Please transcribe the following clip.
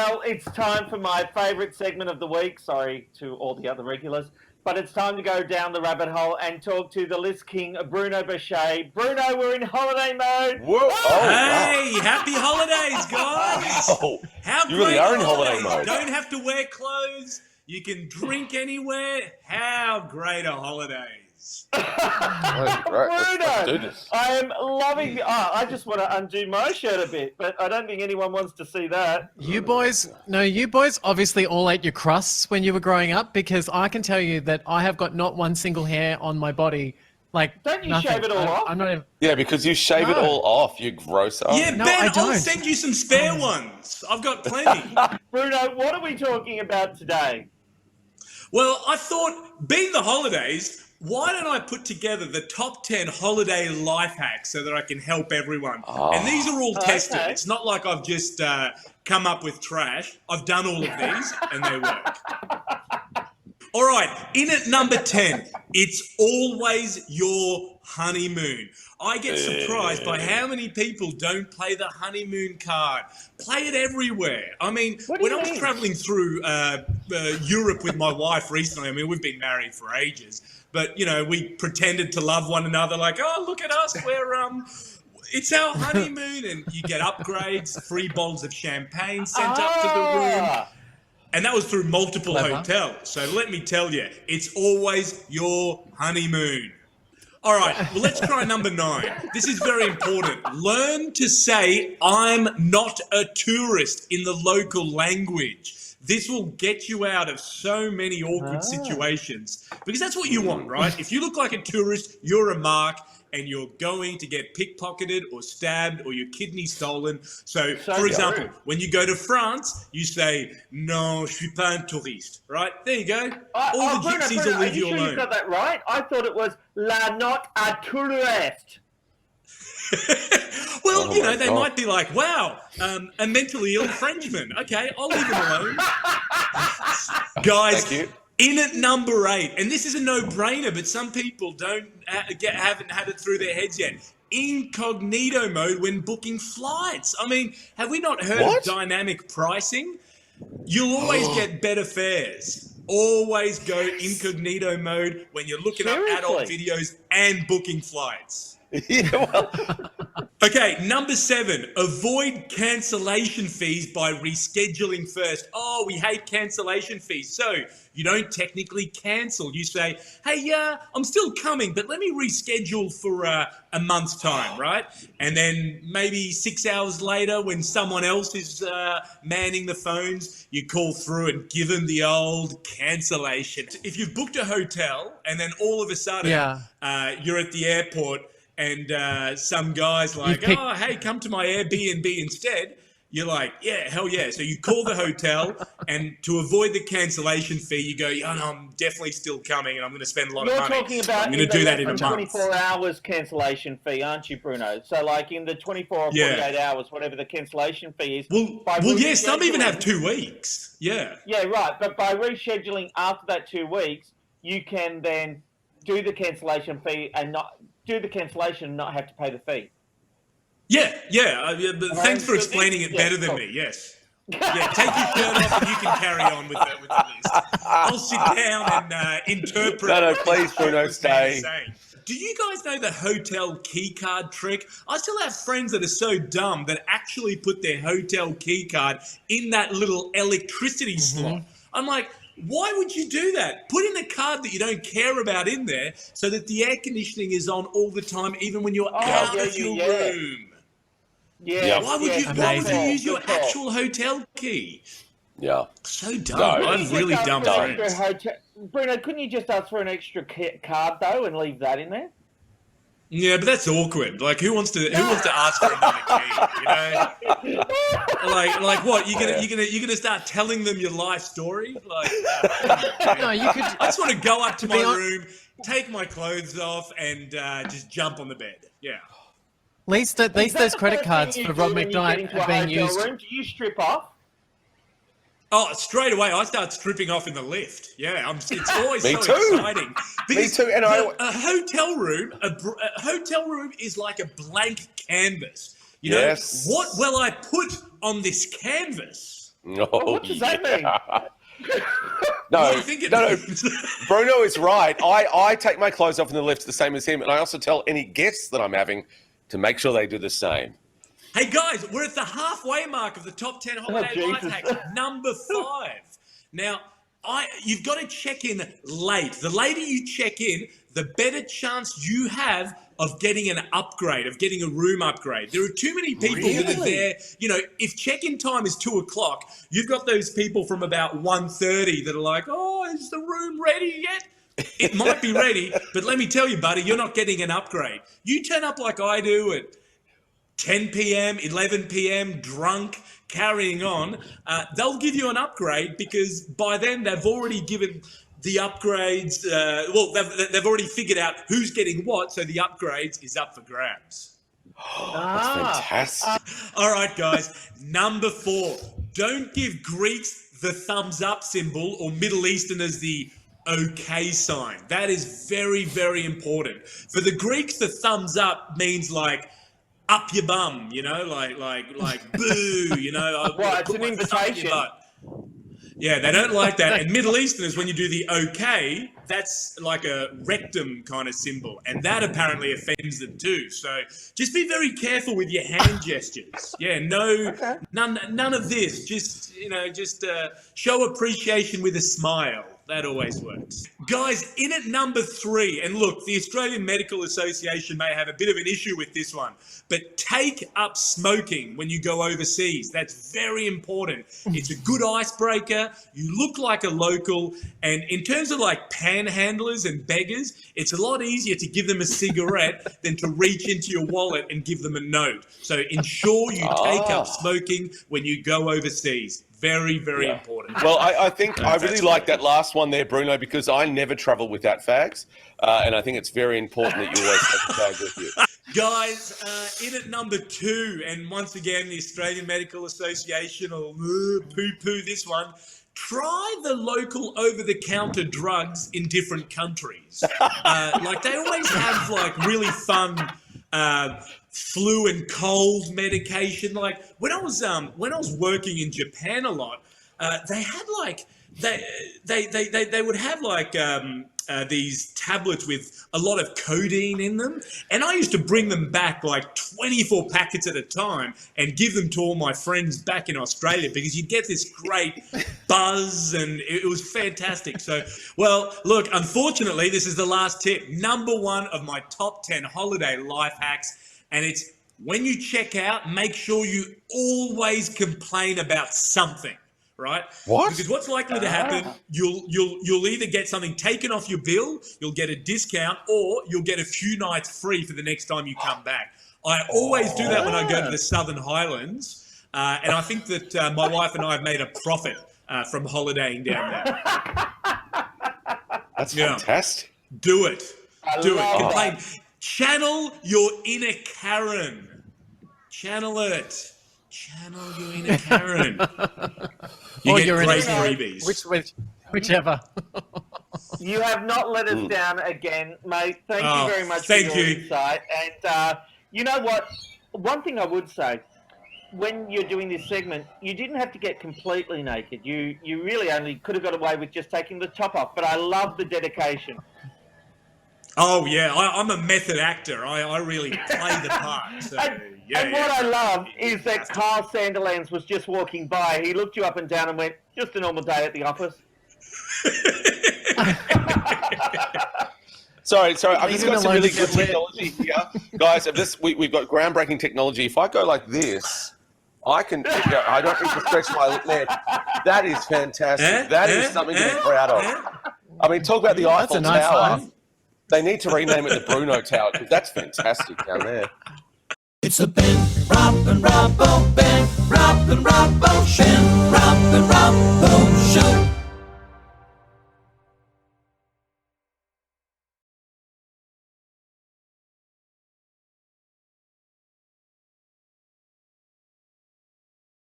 Well, it's time for my favourite segment of the week. Sorry to all the other regulars. But it's time to go down the rabbit hole and talk to the list king, Bruno Boucher. Bruno, we're in holiday mode. Whoa! Oh, Hey, happy holidays, guys! wow. How You great really are in holidays. holiday mode. Don't have to wear clothes. You can drink anywhere. How great are holidays? Right, Bruno, let's do this. I am loving. I just want to undo my shirt a bit, but I don't think anyone wants to see that. You boys obviously all ate your crusts when you were growing up, because I can tell you that I have got not one single hair on my body. Like, Don't you nothing. shave it all off? I'm not even. Yeah, because you shave it No. all off, you gross. Yeah, No, Ben, I I'll don't. send you some spare ones. I've got plenty. Bruno, what are we talking about today? Well, I thought, being the holidays, why don't I put together the top 10 holiday life hacks so that I can help everyone? And these are all tested. Okay. It's not like I've just come up with trash. I've done all of these and they work. All right, in at number 10, it's always your honeymoon. I get surprised by how many people don't play the honeymoon card. Play it everywhere. I mean, What do when you I was mean? traveling through Europe with my wife recently, I mean, we've been married for ages, but, you know, we pretended to love one another like, oh, look at us, it's our honeymoon, and you get upgrades, free bottles of champagne sent up to the room. And that was through multiple Clever. hotels. So let me tell you, it's always your honeymoon. All right, well, let's try number 9. This is very important. Learn to say, I'm not a tourist in the local language. This will get you out of so many awkward situations, because that's what you want, right? If you look like a tourist, you're a mark, and you're going to get pickpocketed or stabbed or your kidney stolen. So for example, true. when you go to France, you say, non, je suis pas un touriste, right? There you go. All the Bruno, gypsies Bruno, will leave are you you sure alone. you got that right? I thought it was la not a tourist. Well, Oh you know, my they God. might be like, wow, a mentally ill Frenchman. Okay, I'll leave him alone. Guys, Thank you. in at number 8, and this is a no-brainer, but some people haven't had it through their heads yet. Incognito mode when booking flights. I mean, have we not heard What? of dynamic pricing? You'll always get better fares. Always go incognito mode when you're looking up adult Seriously? videos and booking flights. Yeah, well, Okay, number 7, avoid cancellation fees by rescheduling first. Oh, we hate cancellation fees. So you don't technically cancel. You say, hey, I'm still coming, but let me reschedule for a month's time, right? And then maybe 6 hours later, when someone else is manning the phones, you call through and give them the old cancellation. If you've booked a hotel and then all of a sudden you're at the airport, and some guy's like, oh, hey, come to my Airbnb instead. You're like, yeah, hell yeah. So you call the hotel, and to avoid the cancellation fee, you go, yeah, no, I'm definitely still coming, and I'm going to spend a lot You're of money. talking about I'm going to do that in a month. 24 hours cancellation fee, aren't you, Bruno? So, like in the 24 or 48 hours, whatever the cancellation fee is. Well, yeah, some even have 2 weeks. Yeah. Yeah, right. But by rescheduling after that 2 weeks, you can then do the cancellation fee and not have to pay the fee. Yeah. But thanks for explaining it better than me. Yes. Yeah, take your shirt off and you can carry on with the list. I'll sit down and interpret. No, please, Bruno, what this man is stay. saying. Do you guys know the hotel key card trick? I still have friends that are so dumb that actually put their hotel key card in that little electricity slot. I'm like, why would you do that? Put in a card that you don't care about in there so that the air conditioning is on all the time, even when you're out of your room. Yeah. Why would you use your actual hotel key? yeah. So dumb. No. I'm really dumb friends. Bruno, couldn't you just ask for an extra card though and leave that in there? Yeah, but that's awkward. Like, who wants to ask for another key? You know, like what? You're gonna start telling them your life story? Like, No, you could. I just want to go up to my be hon- room, take my clothes off, and just jump on the bed. Yeah. At least those credit cards for Rob McKnight are being used. Do you strip off? Oh, straight away, I start stripping off in the lift. Yeah, it's always Me so too. exciting. Because too, and a hotel room, a hotel room is like a blank canvas. You know, Yes. what will I put on this canvas? No, what does that mean? No, What do you think it no, means? Bruno is right. I take my clothes off in the lift the same as him, and I also tell any guests that I'm having to make sure they do the same. Hey guys, we're at the halfway mark of the top 10 holiday life Jesus. hacks. Number 5. Now, you've got to check in late. The later you check in, the better chance you have of getting an upgrade, of getting a room upgrade. There are too many people that are there. You know, if check-in time is 2 o'clock, you've got those people from about 1:30 that are like, oh, is the room ready yet? It might be ready, but let me tell you, buddy, you're not getting an upgrade. You turn up like I do at 10 p.m., 11 p.m., drunk, carrying on, they'll give you an upgrade because by then they've already given the upgrades, they've already figured out who's getting what, so the upgrades is up for grabs. That's fantastic. All right, guys, number 4, don't give Greeks the thumbs up symbol or Middle Easterners the okay sign. That is very, very important. For the Greeks, the thumbs up means like, up your bum, you know, like boo, you know. Well, it's an invitation. Yeah, they don't like that. And Middle Easterners, when you do the okay, that's like a rectum kind of symbol. And that apparently offends them too. So just be very careful with your hand gestures. Yeah, none of this. Just, show appreciation with a smile. That always works. Guys, in at number 3, and look, the Australian Medical Association may have a bit of an issue with this one, but take up smoking when you go overseas. That's very important. It's a good icebreaker. You look like a local. And in terms of like panhandlers and beggars, it's a lot easier to give them a cigarette than to reach into your wallet and give them a note. So ensure you take up smoking when you go overseas. Very, very important. Well, I think I really like that last one there, Bruno, because I never travel without fags. And I think it's very important that you always have a fag with you. Guys, in at number 2, and once again, the Australian Medical Association will poo-poo this one. Try the local over-the-counter drugs in different countries. Like they always have like really fun flu and cold medication. Like when I was working in Japan a lot, they had like they would have like these tablets with a lot of codeine in them, and I used to bring them back like 24 packets at a time and give them to all my friends back in Australia because you'd get this great buzz and it was fantastic. So, well, look, unfortunately, this is the last tip. Number 1 of my top 10 holiday life hacks. And it's when you check out, make sure you always complain about something, right? What? Because what's likely to happen, you'll either get something taken off your bill, you'll get a discount, or you'll get a few nights free for the next time you come back. I always do that when I go to the Southern Highlands, and I think that my wife and I have made a profit from holidaying down there. That's fantastic. Do it. Do it. Complain. That. Channel your inner Karen. Channel it. Channel your inner Karen. You Or get your great inner- freebies. Whichever. You have not let us down again, mate. Thank you very much for thank your you. insight. And you know what? One thing I would say, when you're doing this segment, you didn't have to get completely naked. You really only could have got away with just taking the top off. But I love the dedication. Oh, yeah. I'm a method actor. I really play the part. So, And what I love is that Carl Sanderlands was just walking by. He looked you up and down and went, just a normal day at the office. Sorry. I've Leave just him got some alone really to good get lit. technology here. Guys, we've got groundbreaking technology. If I go like this, I don't need to stretch my leg. That is fantastic. That is something to be proud of. I mean, talk about the That's Eiffel a nice Tower. one. They need to rename it the Bruno Tower because that's fantastic down there. It's the Ben, Rob and Robbo, Ben, Rob and Robbo, Ben, Rob and Robbo Show.